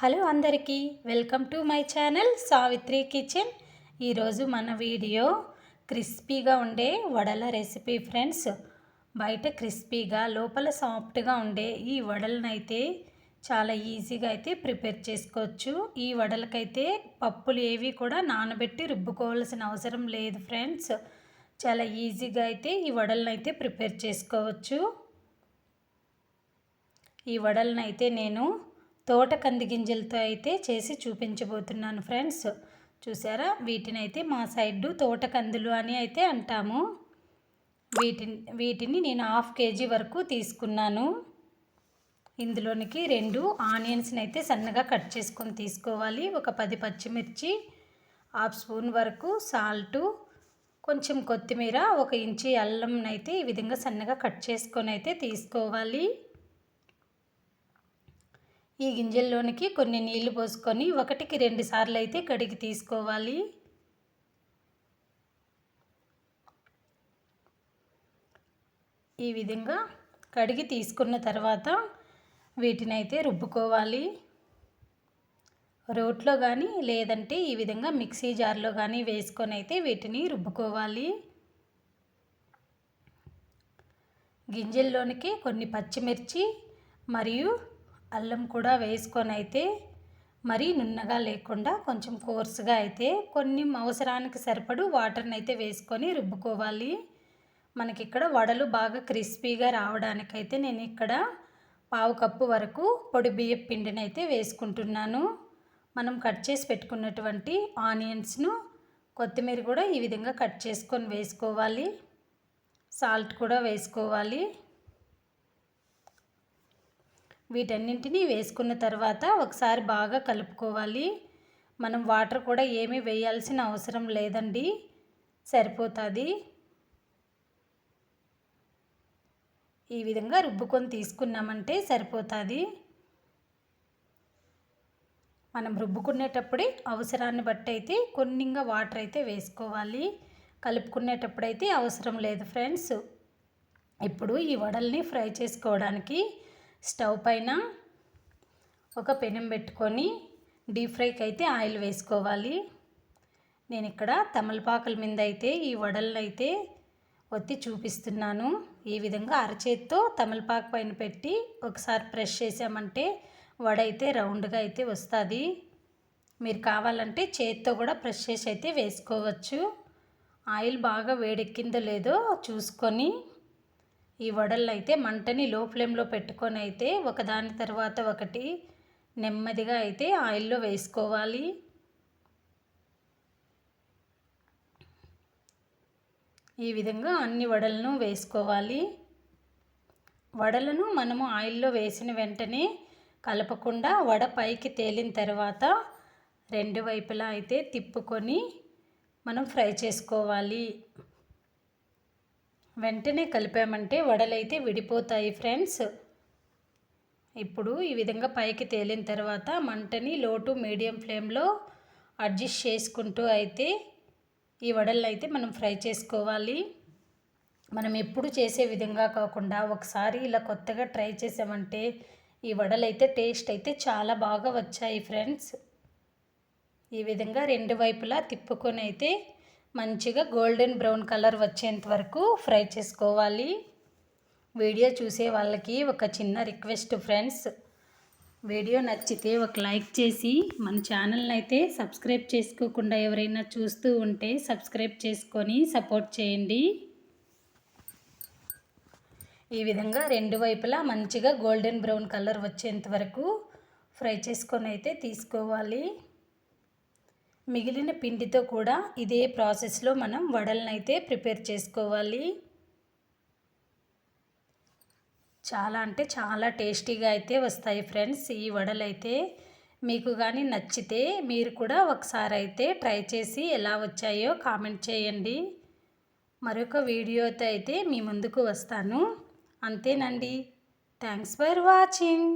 Hello అందరికీ welcome to my channel Savitri kitchen. ఈరోజు మన వీడియో క్రిస్పీగా ఉండే వడల రెసిపీ ఫ్రెండ్స్. బయట క్రిస్పీగా లోపల సాఫ్ట్గా ఉండే ఈ వడలనైతే చాలా ఈజీగా అయితే ప్రిపేర్ చేసుకోవచ్చు. ఈ వడలకైతే పప్పులు ఏవి కూడా నానబెట్టి రుబ్బుకోవాల్సిన అవసరం లేదు ఫ్రెండ్స్. చాలా ఈజీగా అయితే ఈ వడలనైతే ప్రిపేర్ చేసుకోవచ్చు. ఈ వడలనైతే నేను తోట కంది గింజలతో అయితే చేసి చూపించబోతున్నాను ఫ్రెండ్స్. చూసారా, వీటినైతే మా సైడ్ తోట కందులు అని అయితే అంటాము. వీటిని నేను 1/2 kg వరకు తీసుకున్నాను. ఇందులోనికి 2 ఆనియన్స్ని అయితే సన్నగా కట్ చేసుకొని తీసుకోవాలి. ఒక 10 పచ్చిమిర్చి, 1/2 స్పూన్ వరకు సాల్టు, కొంచెం కొత్తిమీర, 1 ఇంచి అల్లంనైతే ఈ విధంగా సన్నగా కట్ చేసుకొని అయితే తీసుకోవాలి. ఈ గింజల్లోనికి కొన్ని నీళ్లు పోసుకొని 1కి 2 సార్లు అయితే కడిగి తీసుకోవాలి. ఈ విధంగా కడిగి తీసుకున్న తర్వాత వీటినైతే రుబ్బుకోవాలి. రోట్లో కానీ లేదంటే ఈ విధంగా మిక్సీ జార్లో కానీ వేసుకొని అయితే వీటిని రుబ్బుకోవాలి. గింజల్లోనికి కొన్ని పచ్చిమిర్చి మరియు అల్లం కూడా వేసుకొని అయితే మరీ నున్నగా లేకుండా కొంచెం కోర్సుగా అయితే కొన్ని అవసరానికి సరిపడు వాటర్ని అయితే వేసుకొని రుబ్బుకోవాలి. మనకి ఇక్కడ వడలు బాగా క్రిస్పీగా రావడానికైతే నేను ఇక్కడ 1/2 కప్పు వరకు పొడి బియ్యం పిండిని అయితే వేసుకుంటున్నాను. మనం కట్ చేసి పెట్టుకున్నటువంటి ఆనియన్స్ను, కొత్తిమీర కూడా ఈ విధంగా కట్ చేసుకొని వేసుకోవాలి. సాల్ట్ కూడా వేసుకోవాలి. వీటన్నింటినీ వేసుకున్న తర్వాత ఒకసారి బాగా కలుపుకోవాలి. మనం వాటర్ కూడా ఏమీ వేయాల్సిన అవసరం లేదండి, సరిపోతుంది. ఈ విధంగా రుబ్బుకొని తీసుకున్నామంటే సరిపోతుంది. మనం రుబ్బుకునేటప్పుడే అవసరాన్ని బట్టి అయితే కొన్నిగా వాటర్ అయితే వేసుకోవాలి. కలుపుకునేటప్పుడైతే అవసరం లేదు ఫ్రెండ్స్. ఇప్పుడు ఈ వడల్ని ఫ్రై చేసుకోవడానికి స్టవ్ పైన ఒక పెనం పెట్టుకొని డీప్ ఫ్రైకి అయితే ఆయిల్ వేసుకోవాలి. నేను ఇక్కడ తమలపాకుల మీద అయితే ఈ వడలను అయితే ఒత్తి చూపిస్తున్నాను. ఈ విధంగా అరచేత్తో తమలపాకు పైన పెట్టి ఒకసారి ప్రెస్ చేసామంటే వడ అయితే రౌండ్గా అయితే వస్తుంది. మీరు కావాలంటే చేత్తో కూడా ప్రెస్ చేసి అయితే వేసుకోవచ్చు. ఆయిల్ బాగా వేడెక్కిందో లేదో చూసుకొని ఈ వడలు అయితే మంటని లో ఫ్లేమ్లో పెట్టుకొని అయితే ఒకదాని తర్వాత ఒకటి నెమ్మదిగా అయితే ఆయిల్లో వేసుకోవాలి. ఈ విధంగా అన్ని వడలను వేసుకోవాలి. వడలను మనము ఆయిల్లో వేసిన వెంటనే కలపకుండా వడ పైకి తేలిన తర్వాత 2 వైపులా అయితే తిప్పుకొని మనం ఫ్రై చేసుకోవాలి. వెంటనే కలిపామంటే వడలైతే విడిపోతాయి ఫ్రెండ్స్. ఇప్పుడు ఈ విధంగా పైకి తేలిన తర్వాత మంటని లో టు మీడియం ఫ్లేమ్లో అడ్జస్ట్ చేసుకుంటూ అయితే ఈ వడలను అయితే మనం ఫ్రై చేసుకోవాలి. మనం ఎప్పుడు చేసే విధంగా కాకుండా ఒకసారి ఇలా కొత్తగా ట్రై చేసామంటే ఈ వడలైతే టేస్ట్ అయితే చాలా బాగా వచ్చాయి ఫ్రెండ్స్. ఈ విధంగా 2 వైపులా తిప్పుకొని అయితే మంచిగా గోల్డెన్ బ్రౌన్ కలర్ వచ్చేంత వరకు ఫ్రై చేసుకోవాలి. వీడియో చూసే వాళ్ళకి ఒక చిన్న రిక్వెస్ట్ ఫ్రెండ్స్, వీడియో నచ్చితే ఒక లైక్ చేసి మన ఛానల్ని అయితే సబ్స్క్రైబ్ చేసుకోకుండా ఎవరైనా చూస్తూ ఉంటే సబ్స్క్రైబ్ చేసుకొని సపోర్ట్ చేయండి. ఈ విధంగా 2 వైపులా మంచిగా గోల్డెన్ బ్రౌన్ కలర్ వచ్చేంత వరకు ఫ్రై చేసుకొని అయితే తీసుకోవాలి. మిగిలిన పిండితో కూడా ఇదే ప్రాసెస్లో మనం వడలను అయితే ప్రిపేర్ చేసుకోవాలి. చాలా అంటే చాలా టేస్టీగా అయితే వస్తాయి ఫ్రెండ్స్. ఈ వడలు అయితే మీకు కానీ నచ్చితే మీరు కూడా ఒకసారి అయితే ట్రై చేసి ఎలా వచ్చాయో కామెంట్ చేయండి. మరొక వీడియోతో అయితే మీ ముందుకు వస్తాను. అంతేనండి. Thanks for watching.